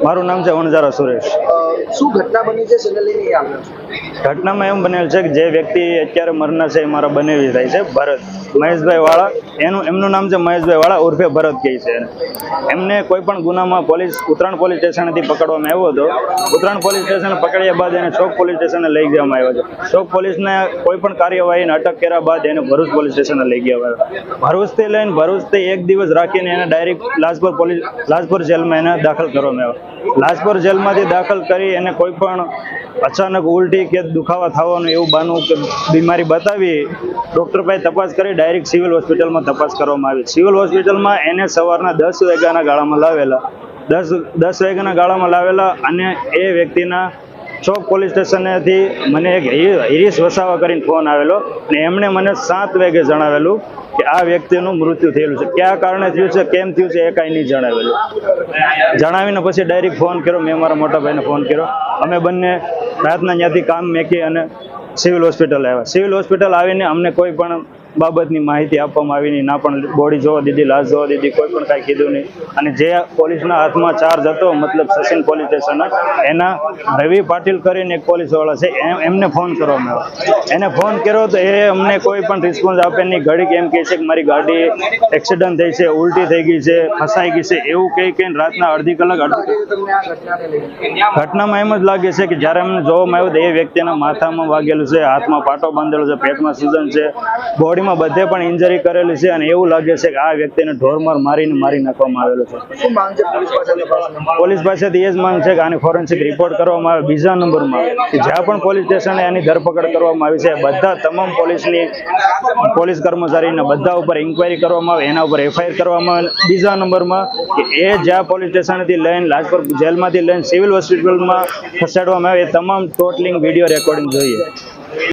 મારું નામ છે વણઝારા સુરેશ. શું ઘટના બની છે જેને લઈને આવ્યો છો? ઘટનામાં એમ બનેલ છે કે જે વ્યક્તિ અત્યારે મરનાર છે એ મારા બનેવી થાય છે ભરત મહેશભાઈ વાળા. એમનું નામ છે મહેશભાઈ વાળા ઉર્ફે ભરત કહે છે. એમને કોઈ પણ ગુનામાં ઉત્તરાયણ પોલીસ સ્ટેશનથી પકડવામાં આવ્યો હતો. ઉત્તરાયણ પોલીસ સ્ટેશન પકડ્યા બાદ એને ચોક પોલીસ સ્ટેશને લઈ જવામાં આવ્યો છે. ચોક પોલીસને કોઈ પણ કાર્યવાહીને અટક કર્યા બાદ એને ભરૂચ પોલીસ સ્ટેશને લઈ ગયા આવ્યો. ભરૂચથી એક દિવસ રાખીને એને ડાયરેક્ટ લાજપુર જેલમાં એને દાખલ કરવામાં આવ્યો. લાજપુર જેલમાંથી દાખલ કરી એને કોઈ પણ અચાનક ઉલટી કે દુખાવા થવાનું એવું બાનું કે બીમારી બતાવી ડૉક્ટર પાસે તપાસ કરી ડાયરેક્ટ સિવિલ હોસ્પિટલમાં તપાસ કરવામાં આવી. સિવિલ હોસ્પિટલમાં એને સવારના 10 વાગ્યાના ગાળામાં લાવેલા 10 વાગ્યાના ગાળામાં લાવેલા અને એ વ્યક્તિના ચોક પોલીસ સ્ટેશનેથી મને એક હિરીશ વસાવા કરીને ફોન આવેલો અને એમણે મને 7 વાગે જણાવેલું કે આ વ્યક્તિનું મૃત્યુ થયેલું છે. કયા કારણે થયું છે, કેમ થયું છે એ કાંઈ નહીં જણાવેલું. જણાવીને પછી ડાયરેક્ટ ફોન કર્યો. મેં મારા મોટા ભાઈને ફોન કર્યો. અમે બંને રાતના ત્યાંથી કામ મેકી અને સિવિલ હોસ્પિટલ આવ્યા. સિવિલ હોસ્પિટલ આવીને અમને કોઈ પણ બાબતની માહિતી આપવામાં આવી નહીં. ના પણ બોડી જોવા દીધી, લાશ જોવા દીધી, કોઈ પણ કાંઈ કીધું નહીં. અને જે પોલીસના હાથમાં ચાર્જ હતો મતલબ સચિન પોલીસ સ્ટેશન એના રવિ પાટીલ કરીને એક પોલીસવાળા છે એમને ફોન કરવામાં આવ્યો. એને ફોન કર્યો તો એ અમને કોઈ પણ રિસ્પોન્સ આપે નહીં. ઘડીક એમ કહે છે કે મારી ગાડી એક્સિડન્ટ થઈ છે, ઉલટી થઈ ગઈ છે, ફસાઈ ગઈ છે એવું કહીને રાતના અડધી કલાક ઘટનામાં એમ જ લાગે છે કે જ્યારે અમને જોવામાં આવ્યું તો એ વ્યક્તિના માથામાં વાગેલું છે, હાથમાં પાટો બાંધેલો છે, પેટમાં સૂજન છે, બોડીમાં બધે પણ ઇન્જરી કરેલી છે. અને એવું લાગે છે કે આ વ્યક્તિને ઢોરમાર મારી નાખવામાં આવેલો છે. શું માંગ છે પોલીસ પાસેથી એ જ માંગ છે કે આની ફોરેન્સિક રિપોર્ટ કરવામાં આવે. બીજા નંબરમાં કે જ્યાં પણ પોલીસ સ્ટેશને એની ધરપકડ કરવામાં આવી છે બધા તમામ પોલીસ કર્મચારીને બધા ઉપર ઇન્કવાયરી કરવામાં આવે, એના ઉપર FIR કરવામાં આવે. બીજા નંબરમાં કે એ જ્યાં પોલીસ સ્ટેશનથી લઈને લાજપુર જેલમાંથી લઈને સિવિલ હોસ્પિટલમાં ખસેડવામાં આવે એ તમામ ટોટલિંગ વિડીયો રેકોર્ડિંગ જોઈએ.